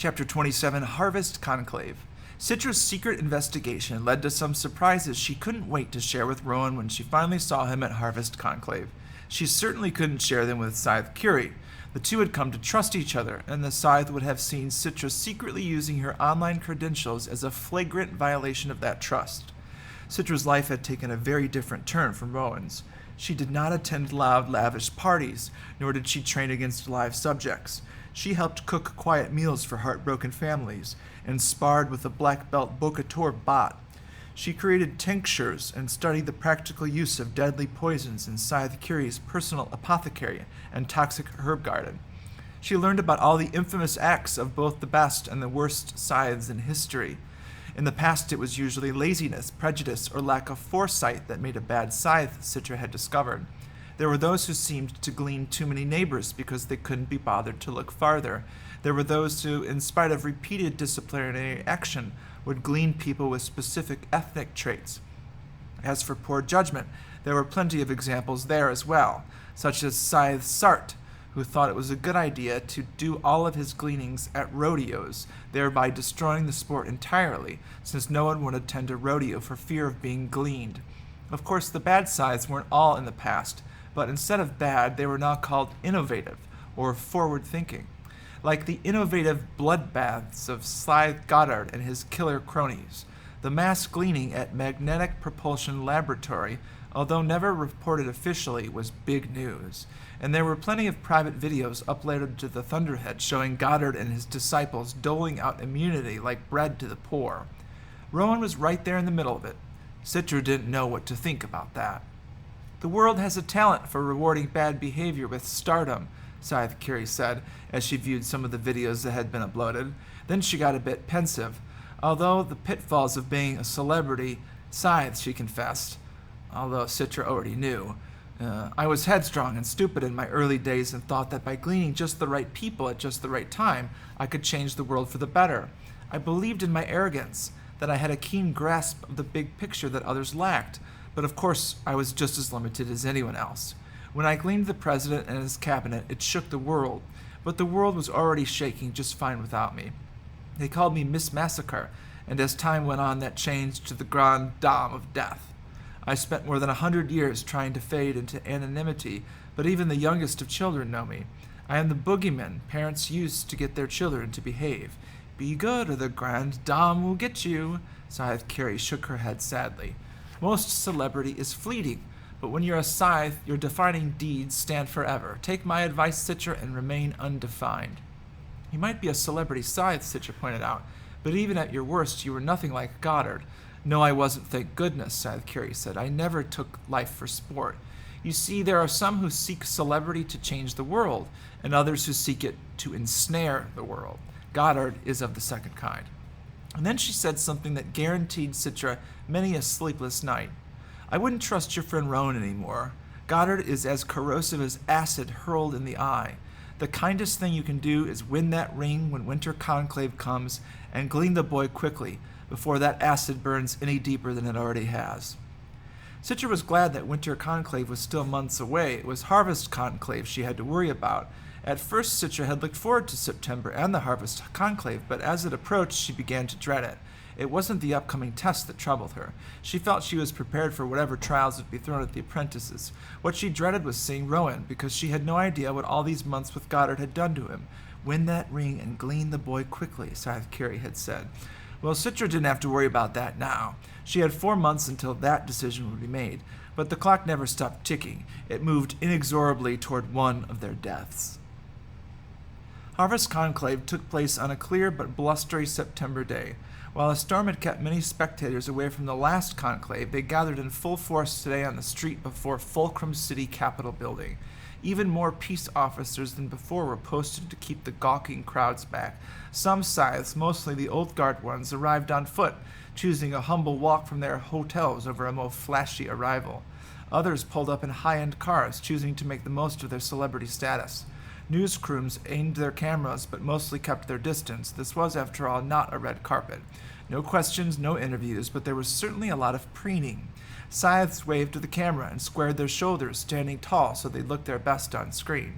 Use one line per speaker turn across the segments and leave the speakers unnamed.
Chapter 27, Harvest Conclave. Citra's secret investigation led to some surprises she couldn't wait to share with Rowan when she finally saw him at Harvest Conclave. She certainly couldn't share them with Scythe Curie. The two had come to trust each other, and the Scythe would have seen Citra secretly using her online credentials as a flagrant violation of that trust. Citra's life had taken a very different turn from Rowan's. She did not attend loud, lavish parties, nor did she train against live subjects. She helped cook quiet meals for heartbroken families and sparred with a black belt Bocator bot. She created tinctures and studied the practical use of deadly poisons in Scythe Curie's personal apothecary and toxic herb garden. She learned about all the infamous acts of both the best and the worst scythes in history. In the past, it was usually laziness, prejudice, or lack of foresight that made a bad scythe, Citra had discovered. There were those who seemed to glean too many neighbors because they couldn't be bothered to look farther. There were those who, in spite of repeated disciplinary action, would glean people with specific ethnic traits. As for poor judgment, there were plenty of examples there as well, such as Scythe Sart, who thought it was a good idea to do all of his gleanings at rodeos, thereby destroying the sport entirely, since no one would attend a rodeo for fear of being gleaned. Of course, the bad scythes weren't all in the past, but instead of bad, they were now called innovative, or forward-thinking. Like the innovative bloodbaths of Scythe Goddard and his killer cronies. The mass gleaning at Magnetic Propulsion Laboratory, although never reported officially, was big news, and there were plenty of private videos uploaded to the Thunderhead showing Goddard and his disciples doling out immunity like bread to the poor. Rowan was right there in the middle of it. Citra didn't know what to think about that. The world has a talent for rewarding bad behavior with stardom, Scythe Curie said, as she viewed some of the videos that had been uploaded. Then she got a bit pensive. Although the pitfalls of being a celebrity scythe, she confessed, although Citra already knew. I was headstrong and stupid in my early days and thought that by gleaning just the right people at just the right time, I could change the world for the better. I believed in my arrogance, that I had a keen grasp of the big picture that others lacked. But of course, I was just as limited as anyone else. When I gleaned the president and his cabinet, it shook the world. But the world was already shaking just fine without me. They called me Miss Massacre, and as time went on, that changed to the Grande Dame of Death. I spent more than 100 years trying to fade into anonymity, but even the youngest of children know me. I am the boogeyman parents use to get their children to behave. Be good, or the Grande Dame will get you. Scythe Curie shook her head sadly. Most celebrity is fleeting, but when you're a scythe, your defining deeds stand forever. Take my advice, Citra, and remain undefined. You might be a celebrity scythe, Citra pointed out, but even at your worst, you were nothing like Goddard. No, I wasn't, thank goodness, Scythe Curie said. I never took life for sport. You see, there are some who seek celebrity to change the world, and others who seek it to ensnare the world. Goddard is of the second kind. And then she said something that guaranteed Citra many a sleepless night. I wouldn't trust your friend Rowan anymore. Goddard is as corrosive as acid hurled in the eye. The kindest thing you can do is win that ring when Winter Conclave comes and glean the boy quickly before that acid burns any deeper than it already has. Citra was glad that Winter Conclave was still months away. It was Harvest Conclave she had to worry about. At first, Citra had looked forward to September and the Harvest Conclave, but as it approached, she began to dread it. It wasn't the upcoming test that troubled her. She felt she was prepared for whatever trials would be thrown at the apprentices. What she dreaded was seeing Rowan, because she had no idea what all these months with Goddard had done to him. Win that ring and glean the boy quickly, Scythe Curie had said. Well, Citra didn't have to worry about that now. She had 4 months until that decision would be made, but the clock never stopped ticking. It moved inexorably toward one of their deaths. Harvest Conclave took place on a clear but blustery September day. While a storm had kept many spectators away from the last conclave, they gathered in full force today on the street before Fulcrum City Capitol building. Even more peace officers than before were posted to keep the gawking crowds back. Some scythes, mostly the old guard ones, arrived on foot, choosing a humble walk from their hotels over a more flashy arrival. Others pulled up in high-end cars, choosing to make the most of their celebrity status. News crews aimed their cameras, but mostly kept their distance. This was, after all, not a red carpet. No questions, no interviews, but there was certainly a lot of preening. Scythes waved to the camera and squared their shoulders, standing tall so they looked their best on screen.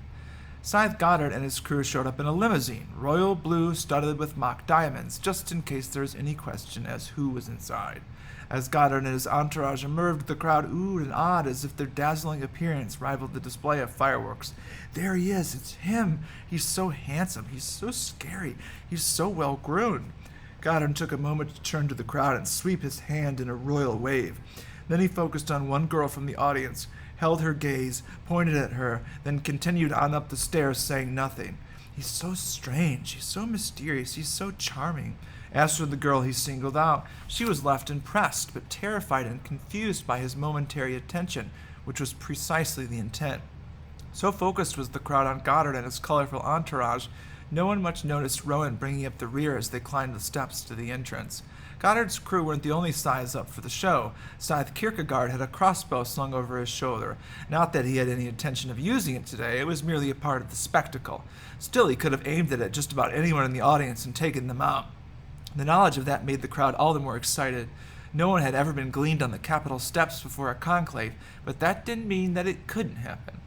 Scythe Goddard and his crew showed up in a limousine, royal blue studded with mock diamonds, just in case there was any question as who was inside. As Goddard and his entourage emerged, the crowd oohed and awed as if their dazzling appearance rivaled the display of fireworks. There he is, it's him. He's so handsome, he's so scary, he's so well grown. Goddard took a moment to turn to the crowd and sweep his hand in a royal wave. Then he focused on one girl from the audience, held her gaze, pointed at her, then continued on up the stairs, saying nothing. He's so strange, he's so mysterious, he's so charming. As for the girl he singled out, she was left impressed, but terrified and confused by his momentary attention, which was precisely the intent. So focused was the crowd on Goddard and his colorful entourage, no one much noticed Rowan bringing up the rear as they climbed the steps to the entrance. Goddard's crew weren't the only Scythes up for the show. Scythe Kierkegaard had a crossbow slung over his shoulder. Not that he had any intention of using it today, it was merely a part of the spectacle. Still, he could have aimed it at just about anyone in the audience and taken them out. The knowledge of that made the crowd all the more excited. No one had ever been gleaned on the Capitol steps before a conclave, but that didn't mean that it couldn't happen.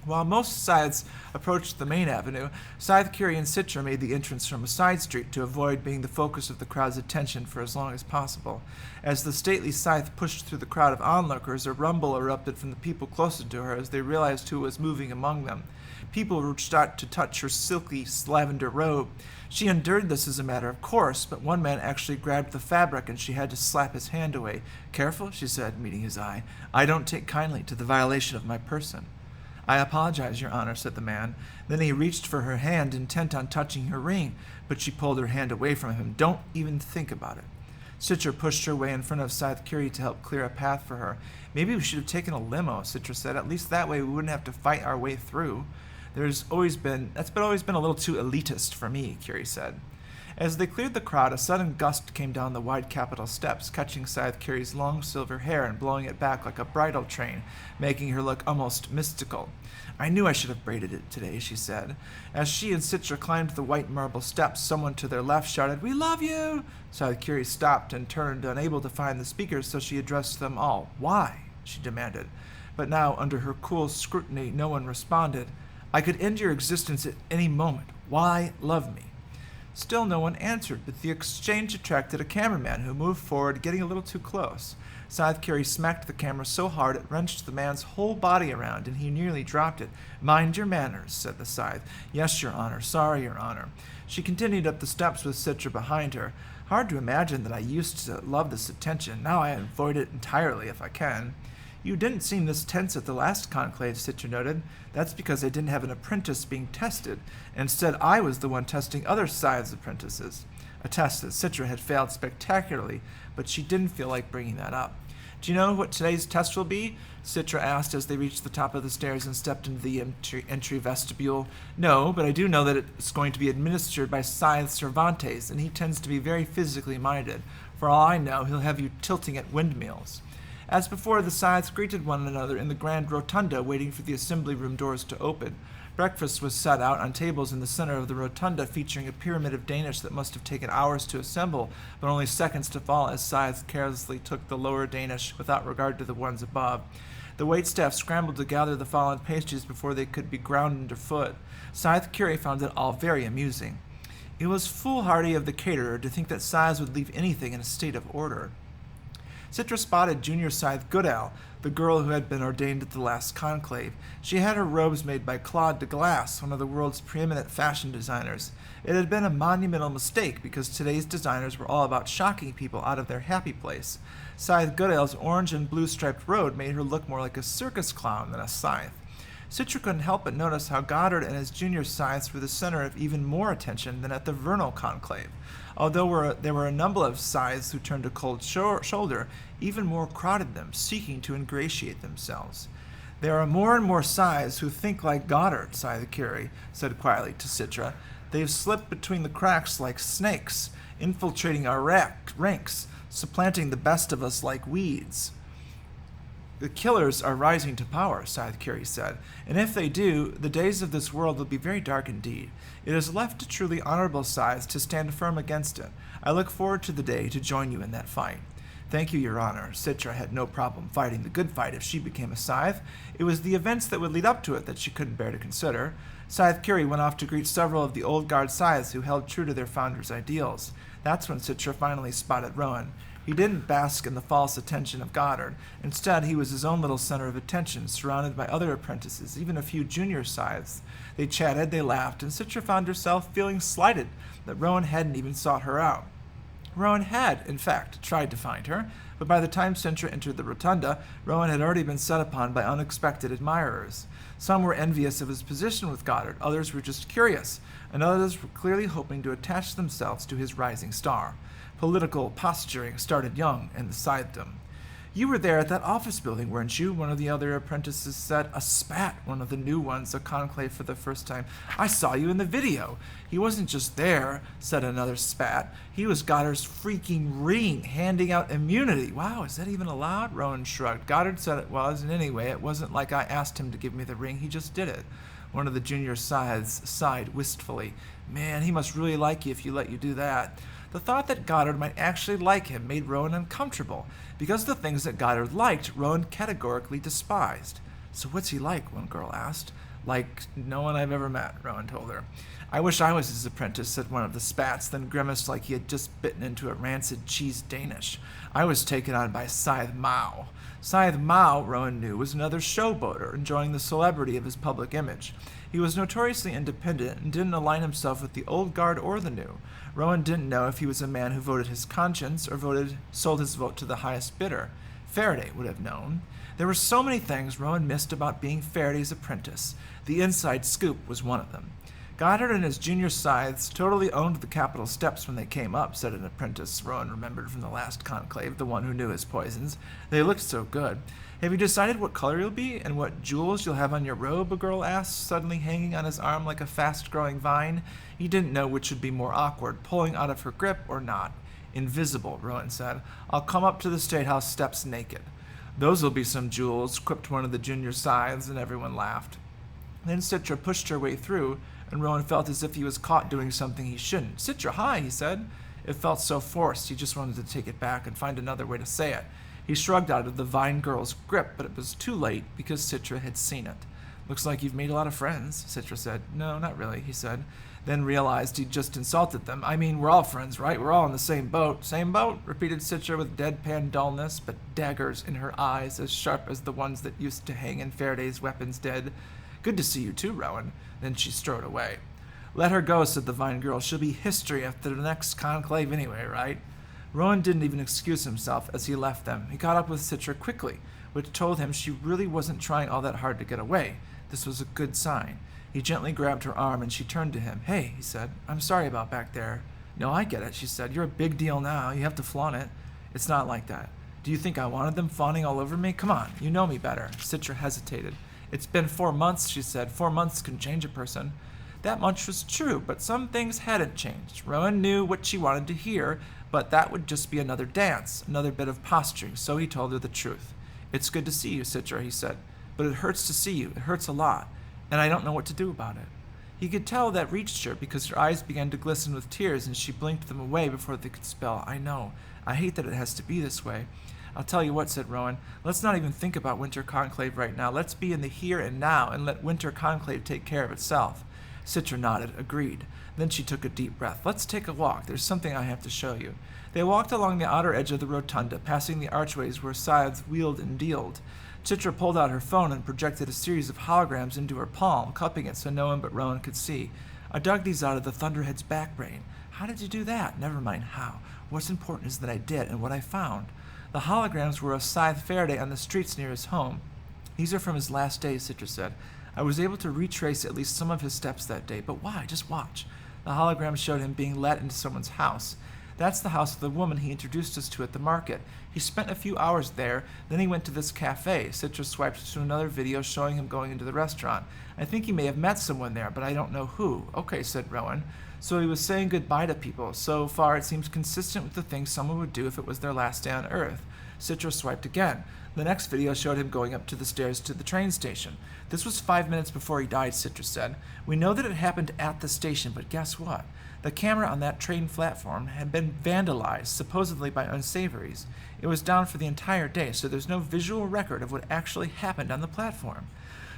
While most Scythes approached the main avenue, Scythe, Curie, and Citra made the entrance from a side street to avoid being the focus of the crowd's attention for as long as possible. As the stately Scythe pushed through the crowd of onlookers, a rumble erupted from the people closer to her as they realized who was moving among them. People reached out to touch her silky lavender robe. She endured this as a matter of course, but one man actually grabbed the fabric and she had to slap his hand away. "Careful," she said, meeting his eye. "I don't take kindly to the violation of my person." "I apologize, Your Honor," said the man. Then he reached for her hand, intent on touching her ring, but she pulled her hand away from him. "Don't even think about it." Citra pushed her way in front of Scythe Curie to help clear a path for her. "Maybe we should have taken a limo," Citra said. "At least that way we wouldn't have to fight our way through." That's always been a little too elitist for me," Curie said. As they cleared the crowd, a sudden gust came down the wide Capitol steps, catching Scythe Curie's long silver hair and blowing it back like a bridal train, making her look almost mystical. "I knew I should have braided it today," she said. As she and Citra climbed the white marble steps, someone to their left shouted, "We love you!" Scythe Curie stopped and turned, unable to find the speakers, so she addressed them all. "Why?" she demanded. But now, under her cool scrutiny, no one responded. "I could end your existence at any moment. Why love me?" Still no one answered, but the exchange attracted a cameraman who moved forward, getting a little too close. Scythe Curie smacked the camera so hard it wrenched the man's whole body around, and he nearly dropped it. "Mind your manners," said the Scythe. "Yes, Your Honor. Sorry, Your Honor." She continued up the steps with Citra behind her. "Hard to imagine that I used to love this attention. Now I avoid it entirely if I can." "You didn't seem this tense at the last conclave," Citra noted. "That's because I didn't have an apprentice being tested. Instead, I was the one testing other Scythe's apprentices." A test that Citra had failed spectacularly, but she didn't feel like bringing that up. "Do you know what today's test will be?" Citra asked as they reached the top of the stairs and stepped into the entry vestibule. "No, but I do know that it's going to be administered by Scythe Cervantes, and he tends to be very physically minded. For all I know, he'll have you tilting at windmills." As before, the Scythes greeted one another in the grand rotunda, waiting for the assembly room doors to open. Breakfast was set out on tables in the center of the rotunda, featuring a pyramid of Danish that must have taken hours to assemble, but only seconds to fall as Scythe carelessly took the lower Danish without regard to the ones above. The waitstaff scrambled to gather the fallen pastries before they could be ground underfoot. Scythe Curie found it all very amusing. It was foolhardy of the caterer to think that Scythes would leave anything in a state of order. Citra spotted Junior Scythe Goodall, the girl who had been ordained at the last conclave. She had her robes made by Claude de Glace, one of the world's preeminent fashion designers. It had been a monumental mistake because today's designers were all about shocking people out of their happy place. Scythe Goodall's orange and blue striped robe made her look more like a circus clown than a Scythe. Citra couldn't help but notice how Goddard and his junior Scythes were the center of even more attention than at the vernal conclave. Although there were a number of Scythes who turned a cold shoulder, even more crowded them, seeking to ingratiate themselves. "There are more and more Scythes who think like Goddard," Scythe Curie said quietly to Citra. "They've slipped between the cracks like snakes, infiltrating our ranks, supplanting the best of us like weeds." "The killers are rising to power," Scythe Curie said, "and if they do, the days of this world will be very dark indeed. It is left to truly honorable Scythes to stand firm against it. I look forward to the day to join you in that fight." Thank you, Your Honor. Citra had no problem fighting the good fight if she became a Scythe. It was the events that would lead up to it that she couldn't bear to consider. Scythe Curie went off to greet several of the old guard Scythes who held true to their founder's ideals. That's when Citra finally spotted Rowan. He didn't bask in the false attention of Goddard. Instead, he was his own little center of attention, surrounded by other apprentices, even a few junior Scythes. They chatted, they laughed, and Citra found herself feeling slighted that Rowan hadn't even sought her out. Rowan had, in fact, tried to find her, but by the time Citra entered the rotunda, Rowan had already been set upon by unexpected admirers. Some were envious of his position with Goddard, others were just curious, and others were clearly hoping to attach themselves to his rising star. Political posturing started young in the Scythedom. You were there at that office building, weren't you? One of the other apprentices said. A spat, one of the new ones, a Conclave for the first time. I saw you in the video. He wasn't just there, said another spat. He was Goddard's freaking ring, handing out immunity. Wow, is that even allowed? Rowan shrugged. Goddard said it was, and anyway, it wasn't like I asked him to give me the ring. He just did it. One of the junior Scythes sighed wistfully. Man, he must really like you if you let you do that. The thought that Goddard might actually like him made Rowan uncomfortable, because the things that Goddard liked, Rowan categorically despised. So what's he like? One girl asked. Like no one I've ever met, Rowan told her. I wish I was his apprentice, said one of the spats, then grimaced like he had just bitten into a rancid cheese Danish. I was taken on by Scythe Mao. Scythe Mao, Rowan knew, was another showboater, enjoying the celebrity of his public image. He was notoriously independent and didn't align himself with the old guard or the new. Rowan didn't know if he was a man who voted his conscience or sold his vote to the highest bidder. Faraday would have known. There were so many things Rowan missed about being Faraday's apprentice. The inside scoop was one of them. Goddard and his junior Scythes totally owned the Capitol steps when they came up, said an apprentice Rowan remembered from the last conclave, the one who knew his poisons. They looked so good. Have you decided what color you'll be and what jewels you'll have on your robe? A girl asked, suddenly hanging on his arm like a fast-growing vine. He didn't know which would be more awkward, pulling out of her grip or not. Invisible, Rowan said. I'll come up to the State House steps naked. Those'll be some jewels, quipped one of the junior Scythes, and everyone laughed. Then Citra pushed her way through, and Rowan felt as if he was caught doing something he shouldn't. Citra, hi, he said. It felt so forced, he just wanted to take it back and find another way to say it. He shrugged out of the Vine girl's grip, but it was too late because Citra had seen it. Looks like you've made a lot of friends, Citra said. No, not really, he said, then realized he'd just insulted them. I mean, we're all friends, right? We're all in the same boat. Same boat, repeated Citra with deadpan dullness, but daggers in her eyes as sharp as the ones that used to hang in Faraday's weapons did. Good to see you too, Rowan. Then she strode away. Let her go, said the Vine girl. She'll be history after the next conclave anyway, right? Rowan didn't even excuse himself as he left them. He caught up with Citra quickly, which told him she really wasn't trying all that hard to get away. This was a good sign. He gently grabbed her arm and she turned to him. Hey, he said, I'm sorry about back there. No, I get it, she said. You're a big deal now. You have to flaunt it. It's not like that. Do you think I wanted them fawning all over me? Come on, you know me better. Citra hesitated. It's been 4 months, she said. 4 months can change a person. That much was true, but some things hadn't changed. Rowan knew what she wanted to hear, but that would just be another dance, another bit of posturing, so he told her the truth. It's good to see you, Citra, he said, but it hurts to see you. It hurts a lot, and I don't know what to do about it. He could tell that reached her because her eyes began to glisten with tears and she blinked them away before they could spell, I know. I hate that it has to be this way. I'll tell you what, said Rowan. Let's not even think about Winter Conclave right now. Let's be in the here and now and let Winter Conclave take care of itself. Citra nodded, agreed. Then she took a deep breath. Let's take a walk. There's something I have to show you. They walked along the outer edge of the rotunda, passing the archways where Scythes wheeled and dealed. Citra pulled out her phone and projected a series of holograms into her palm, cupping it so no one but Rowan could see. I dug these out of the Thunderhead's back brain. How did you do that? Never mind how. What's important is that I did and what I found. The holograms were of Scythe Faraday on the streets near his home. These are from his last days, Citra said. I was able to retrace at least some of his steps that day, but why? Just watch. The hologram showed him being let into someone's house. That's the house of the woman he introduced us to at the market. He spent a few hours there, then he went to this cafe. Citra swiped to another video showing him going into the restaurant. I think he may have met someone there, but I don't know who. Okay, said Rowan. So he was saying goodbye to people. So far it seems consistent with the things someone would do if it was their last day on Earth. Citra swiped again. The next video showed him going up to the stairs to the train station. This was 5 minutes before he died, Citra said. We know that it happened at the station, but guess what? The camera on that train platform had been vandalized, supposedly by unsavories. It was down for the entire day, so there's no visual record of what actually happened on the platform.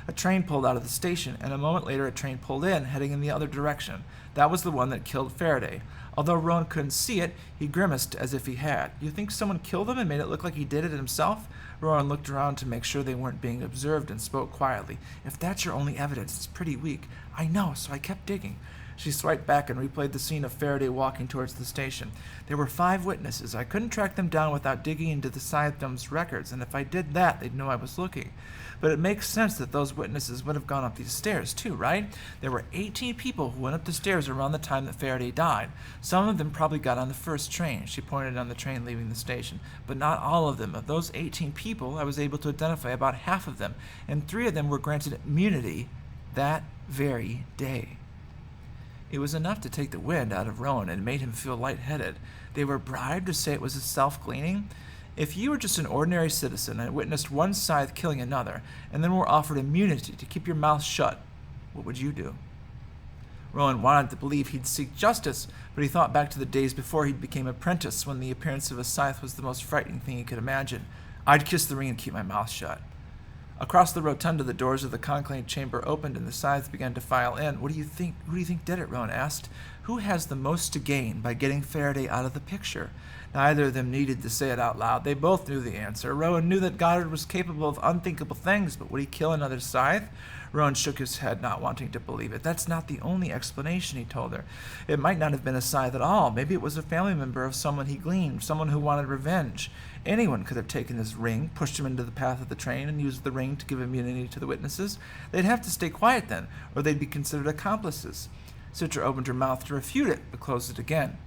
A train pulled out of the station, and a moment later a train pulled in, heading in the other direction. That was the one that killed Faraday. Although Rowan couldn't see it, he grimaced as if he had. You think someone killed him and made it look like he did it himself? Rowan looked around to make sure they weren't being observed and spoke quietly. If that's your only evidence, it's pretty weak. I know, so I kept digging. She swiped back and replayed the scene of Faraday walking towards the station. There were 5 witnesses. I couldn't track them down without digging into the Scythedom's records, and if I did that, they'd know I was looking. But it makes sense that those witnesses would have gone up these stairs, too, right? There were 18 people who went up the stairs around the time that Faraday died. Some of them probably got on the first train. She pointed on the train leaving the station. But not all of them. Of those 18 people, I was able to identify about half of them, and 3 of them were granted immunity that very day. It was enough to take the wind out of Rowan and made him feel lightheaded. They were bribed to say it was a self-gleaning. If you were just an ordinary citizen and witnessed one Scythe killing another, and then were offered immunity to keep your mouth shut, what would you do? Rowan wanted to believe he'd seek justice, but he thought back to the days before he'd become apprentice, when the appearance of a Scythe was the most frightening thing he could imagine. I'd kiss the ring and keep my mouth shut. Across the rotunda, the doors of the conclave chamber opened and the Scythes began to file in. What do you think? Who do you think did it? Rowan asked. Who has the most to gain by getting Faraday out of the picture? Neither of them needed to say it out loud. They both knew the answer. Rowan knew that Goddard was capable of unthinkable things, but would he kill another Scythe? Rowan shook his head, not wanting to believe it. That's not the only explanation, he told her. It might not have been a Scythe at all. Maybe it was a family member of someone he gleaned, someone who wanted revenge. Anyone could have taken his ring, pushed him into the path of the train, and used the ring to give immunity to the witnesses. They'd have to stay quiet then, or they'd be considered accomplices. Citra opened her mouth to refute it, but closed it again.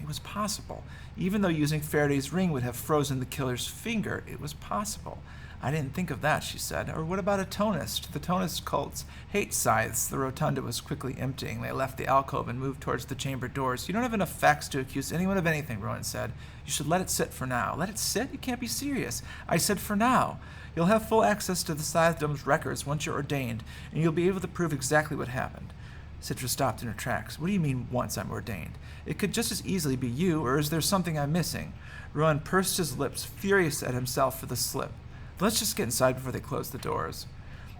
It was possible. Even though using Faraday's ring would have frozen the killer's finger, it was possible. I didn't think of that, she said. Or what about a Tonist? The Tonist cults hate Scythes. The rotunda was quickly emptying. They left the alcove and moved towards the chamber doors. You don't have enough facts to accuse anyone of anything, Rowan said. You should let it sit for now. Let it sit? You can't be serious. I said for now. You'll have full access to the Scythedom's records once you're ordained, and you'll be able to prove exactly what happened. Citra stopped in her tracks. What do you mean, once I'm ordained? It could just as easily be you, or is there something I'm missing? Rowan pursed his lips, furious at himself for the slip. Let's just get inside before they close the doors.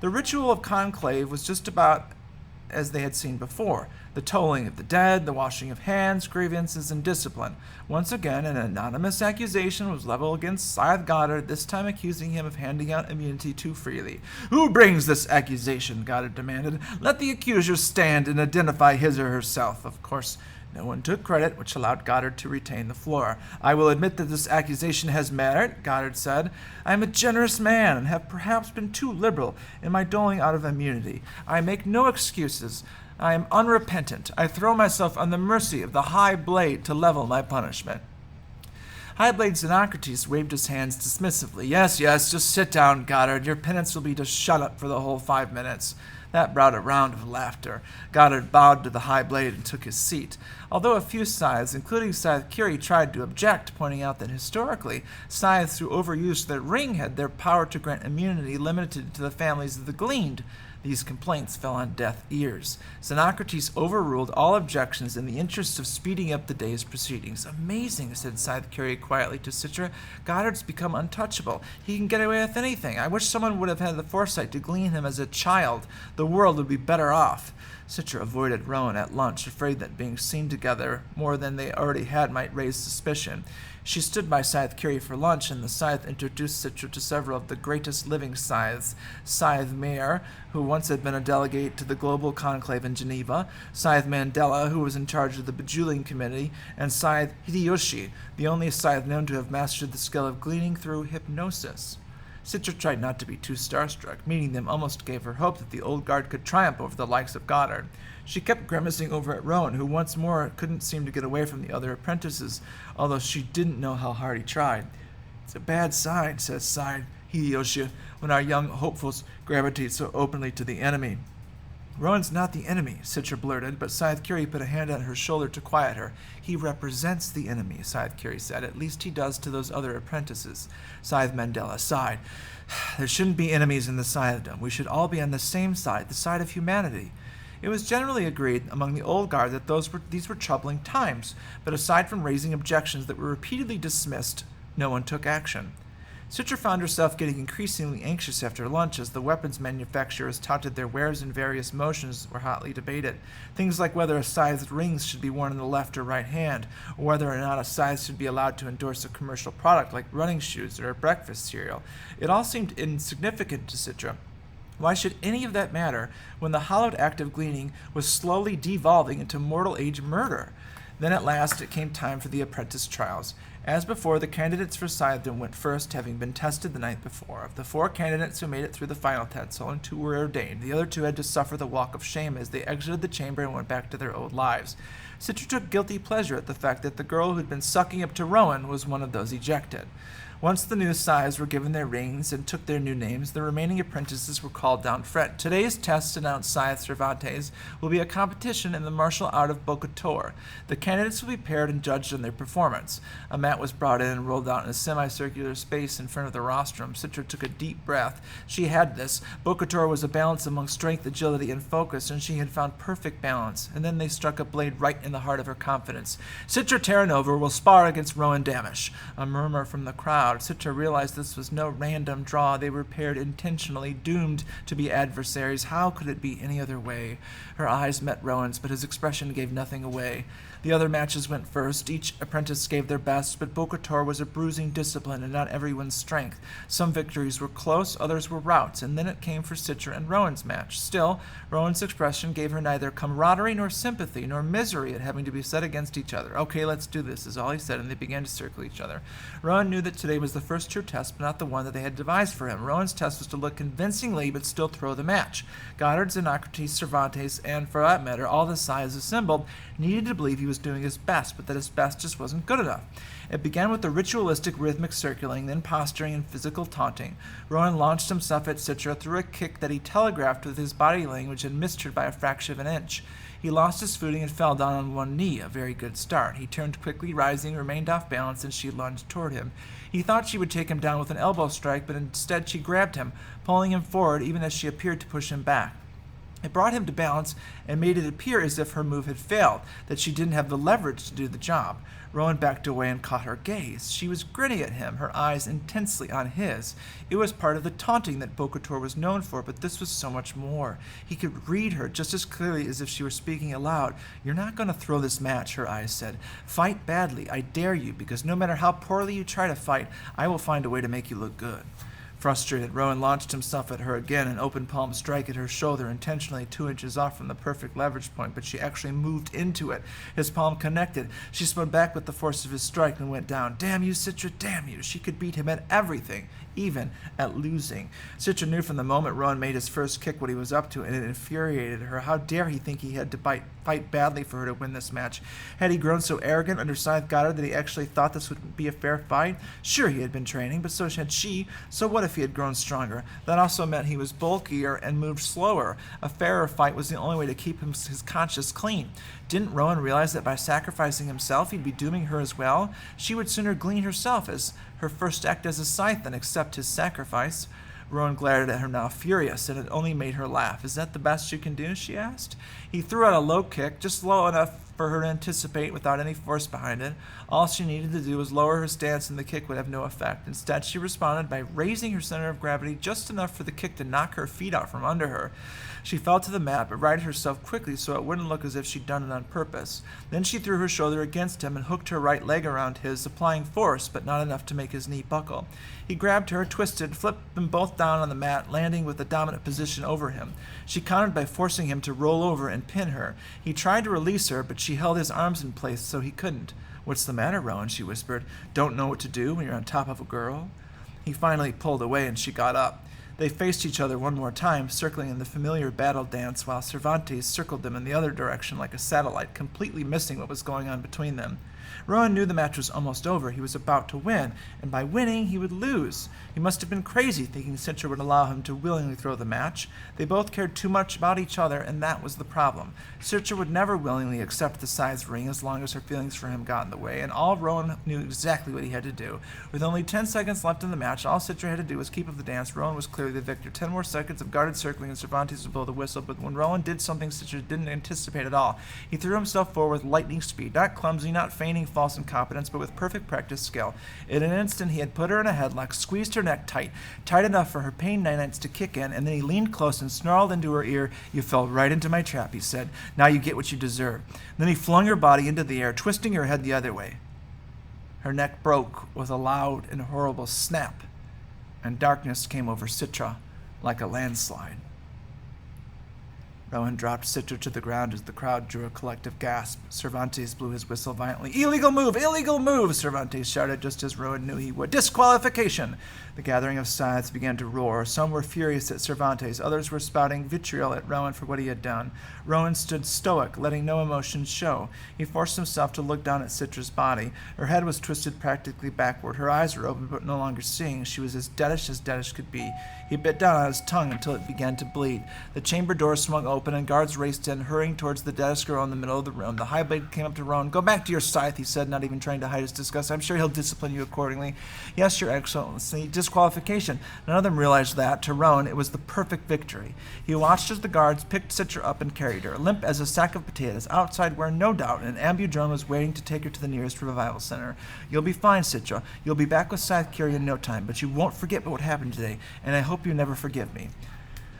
The ritual of Conclave was just about as they had seen before. The tolling of the dead, the washing of hands, grievances, and discipline. Once again, an anonymous accusation was leveled against Scythe Goddard, this time accusing him of handing out immunity too freely. Who brings this accusation? Goddard demanded. Let the accuser stand and identify his or herself. Of course, no one took credit, which allowed Goddard to retain the floor. I will admit that this accusation has merit, Goddard said. I am a generous man and have perhaps been too liberal in my doling out of immunity. I make no excuses. I am unrepentant. I throw myself on the mercy of the High Blade to level my punishment. High Blade Xenocrates waved his hands dismissively. Yes, just sit down, Goddard. Your penance will be to shut up for the whole 5 minutes. That brought a round of laughter. Goddard bowed to the High Blade and took his seat. Although a few Scythes, including Scythe Curie, tried to object, pointing out that historically, Scythes who overused their ring had their power to grant immunity limited to the families of the gleaned. These complaints fell on deaf ears. Xenocrates overruled all objections in the interest of speeding up the day's proceedings. Amazing, said Scythe Curie quietly to Citra. Goddard's become untouchable. He can get away with anything. I wish someone would have had the foresight to glean him as a child. The world would be better off. Citra avoided Rowan at lunch, afraid that being seen together more than they already had might raise suspicion. She stood by Scythe Curie for lunch, and the Scythe introduced Citra to several of the greatest living Scythes. Scythe Mayer, who once had been a delegate to the Global Conclave in Geneva, Scythe Mandela, who was in charge of the Bejeweling Committee, and Scythe Hideyoshi, the only Scythe known to have mastered the skill of gleaning through hypnosis. Citra tried not to be too starstruck. Meeting them almost gave her hope that the old guard could triumph over the likes of Goddard. She kept grimacing over at Rowan, who once more couldn't seem to get away from the other apprentices, although she didn't know how hard he tried. It's a bad sign, sighed Hideyoshi, when our young hopefuls gravitate so openly to the enemy. Rowan's not the enemy, Citra blurted, but Scythe Curie put a hand on her shoulder to quiet her. He represents the enemy, Scythe Curie said. At least he does to those other apprentices. Scythe Mandela sighed. There shouldn't be enemies in the Scythedom. We should all be on the same side, the side of humanity. It was generally agreed among the old guard that these were troubling times, but aside from raising objections that were repeatedly dismissed, no one took action. Citra found herself getting increasingly anxious after lunch as the weapons manufacturers touted their wares and various motions were hotly debated. Things like whether a scythe's rings should be worn in the left or right hand, or whether or not a scythe should be allowed to endorse a commercial product like running shoes or a breakfast cereal. It all seemed insignificant to Citra. Why should any of that matter when the hallowed act of gleaning was slowly devolving into mortal age murder? Then at last it came time for the apprentice trials. As before, the candidates for Scythedom went first, having been tested the night before. Of the 4 candidates who made it through the final test, only 2 were ordained. The other 2 had to suffer the walk of shame as they exited the chamber and went back to their old lives. Citra took guilty pleasure at the fact that the girl who'd been sucking up to Rowan was one of those ejected. Once the new scythes were given their rings and took their new names, the remaining apprentices were called down front. Today's test, announced Scythe Cervantes, will be a competition in the martial art of Bocator. The candidates will be paired and judged on their performance. A mat was brought in and rolled out in a semicircular space in front of the rostrum. Citra took a deep breath. She had this. Bocator was a balance among strength, agility, and focus, and she had found perfect balance. And then they struck a blade right in the heart of her confidence. Citra Terranova will spar against Rowan Damish. A murmur from the crowd. Citra realized this was no random draw. They were paired intentionally, doomed to be adversaries. How could it be any other way? Her eyes met Rowan's, but his expression gave nothing away. The other matches went first. Each apprentice gave their best, but Bocator was a bruising discipline and not everyone's strength. Some victories were close, others were routs, and then it came for Citra and Rowan's match. Still, Rowan's expression gave her neither camaraderie nor sympathy nor misery at having to be set against each other. Okay, let's do this, is all he said, and they began to circle each other. Rowan knew that today was the first true test, but not the one that they had devised for him. Rowan's test was to look convincingly, but still throw the match. Goddard, Xenocrates, Cervantes, and, for that matter, all the scythes assembled, needed to believe he was doing his best, but that his best just wasn't good enough. It began with the ritualistic rhythmic circling, then posturing and physical taunting. Rowan launched himself at Citra through a kick that he telegraphed with his body language and missed her by a fraction of an inch. He lost his footing and fell down on one knee, a very good start. He turned quickly, rising, remained off balance, and she lunged toward him. He thought she would take him down with an elbow strike, but instead she grabbed him, pulling him forward even as she appeared to push him back. It brought him to balance and made it appear as if her move had failed, that she didn't have the leverage to do the job. Rowan backed away and caught her gaze. She was grinning at him, her eyes intensely on his. It was part of the taunting that Bocator was known for, but this was so much more. He could read her just as clearly as if she were speaking aloud. "You're not going to throw this match," her eyes said. "Fight badly, I dare you, because no matter how poorly you try to fight, I will find a way to make you look good." Frustrated, Rowan launched himself at her again, an open palm strike at her shoulder, intentionally 2 inches off from the perfect leverage point, but she actually moved into it. His palm connected. She spun back with the force of his strike and went down. Damn you, Citra, damn you. She could beat him at everything, even at losing. Citra knew from the moment Rowan made his first kick what he was up to, and it infuriated her. How dare he think he had to fight badly for her to win this match? Had he grown so arrogant under Scythe Goddard that he actually thought this would be a fair fight? Sure, he had been training, but so had she. So what if he had grown stronger? That also meant he was bulkier and moved slower. A fairer fight was the only way to keep his conscience clean. Didn't Rowan realize that by sacrificing himself, he'd be dooming her as well? She would sooner glean herself as her first act as a scythe than accept his sacrifice. Rowan glared at her now, furious, and it only made her laugh. "Is that the best you can do?" she asked. He threw out a low kick, just low enough for her to anticipate without any force behind it. All she needed to do was lower her stance and the kick would have no effect. Instead, she responded by raising her center of gravity just enough for the kick to knock her feet out from under her. She fell to the mat, but righted herself quickly so it wouldn't look as if she'd done it on purpose. Then she threw her shoulder against him and hooked her right leg around his, applying force, but not enough to make his knee buckle. He grabbed her, twisted, flipped them both down on the mat, landing with the dominant position over him. She countered by forcing him to roll over and pin her. He tried to release her, but she held his arms in place so he couldn't. "What's the matter, Rowan?" she whispered. "Don't know what to do when you're on top of a girl?" He finally pulled away and she got up. They faced each other one more time, circling in the familiar battle dance, while Cervantes circled them in the other direction like a satellite, completely missing what was going on between them. Rowan knew the match was almost over. He was about to win, and by winning, he would lose. He must have been crazy thinking Citra would allow him to willingly throw the match. They both cared too much about each other, and that was the problem. Citra would never willingly accept the scythe's ring as long as her feelings for him got in the way, and all Rowan knew exactly what he had to do. With only 10 seconds left in the match, all Citra had to do was keep up the dance. Rowan was clearly the victor. 10 more seconds of guarded circling, and Cervantes would blow the whistle, but when Rowan did something Citra didn't anticipate at all, he threw himself forward with lightning speed, not clumsy, not feigning false incompetence, but with perfect practice skill. In an instant, he had put her in a headlock, squeezed her neck tight, tight enough for her pain nights to kick in, and then he leaned close and snarled into her ear. "You fell right into my trap," he said. "Now you get what you deserve." Then he flung her body into the air, twisting her head the other way. Her neck broke with a loud and horrible snap, and darkness came over Citra like a landslide. Rowan dropped Citra to the ground as the crowd drew a collective gasp. Cervantes blew his whistle violently. "Illegal move! Illegal move!" Cervantes shouted just as Rowan knew he would. "Disqualification!" The gathering of scythes began to roar. Some were furious at Cervantes. Others were spouting vitriol at Rowan for what he had done. Rowan stood stoic, letting no emotion show. He forced himself to look down at Citra's body. Her head was twisted practically backward. Her eyes were open but no longer seeing. She was as deadish could be. He bit down on his tongue until it began to bleed. The chamber door swung open and guards raced in, hurrying towards the deadest girl in the middle of the room. The high blade came up to Rowan. "Go back to your scythe," he said, not even trying to hide his disgust. "I'm sure he'll discipline you accordingly." "Yes, Your Excellency." Disqualification. None of them realized that. To Rowan, it was the perfect victory. He watched as the guards picked Citra up and carried her, limp as a sack of potatoes, outside where, no doubt, an ambudrone was waiting to take her to the nearest revival center. "You'll be fine, Citra. You'll be back with Scythe Curie in no time, but you won't forget what happened today, and I hope you never forgive me.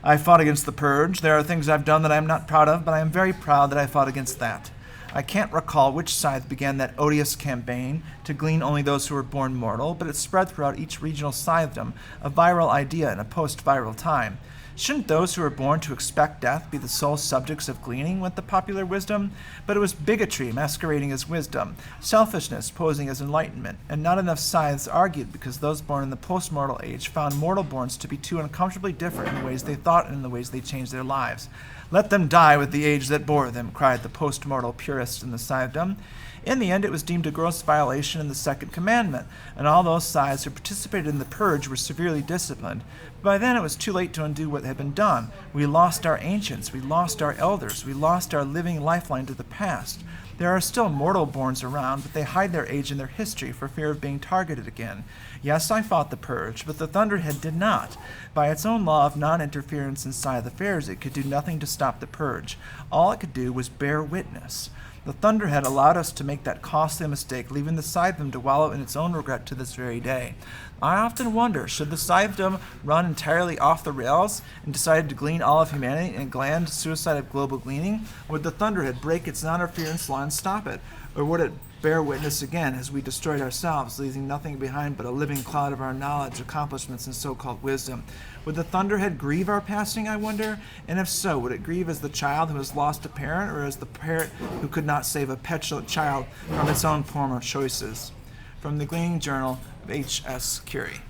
I fought against the purge. There are things I've done that I am not proud of, but I am very proud that I fought against that. I can't recall which scythe began that odious campaign to glean only those who were born mortal, but it spread throughout each regional scythedom, a viral idea in a post-viral time. Shouldn't those who are born to expect death be the sole subjects of gleaning with the popular wisdom? But it was bigotry masquerading as wisdom, selfishness posing as enlightenment, and not enough scythes argued because those born in the post-mortal age found mortal-borns to be too uncomfortably different in the ways they thought and in the ways they changed their lives. "Let them die with the age that bore them," cried the post-mortal purists in the scythedom. In the end, it was deemed a gross violation in the second commandment, and all those scythes who participated in the purge were severely disciplined. By then, it was too late to undo what had been done. We lost our ancients, we lost our elders, we lost our living lifeline to the past. There are still mortal-borns around, but they hide their age and their history for fear of being targeted again. Yes, I fought the purge, but the Thunderhead did not. By its own law of non-interference in scythe affairs, it could do nothing to stop the purge. All it could do was bear witness. The Thunderhead allowed us to make that costly mistake, leaving the scythedom to wallow in its own regret to this very day. I often wonder, should the scythedom run entirely off the rails and decide to glean all of humanity in a grand suicide of global gleaning? Would the Thunderhead break its non-interference law and stop it? Or would it bear witness again as we destroyed ourselves, leaving nothing behind but a living cloud of our knowledge, accomplishments, and so-called wisdom? Would the Thunderhead grieve our passing, I wonder? And if so, would it grieve as the child who has lost a parent, or as the parent who could not save a petulant child from its own former choices? From the Gleaning Journal of H.S. Curie.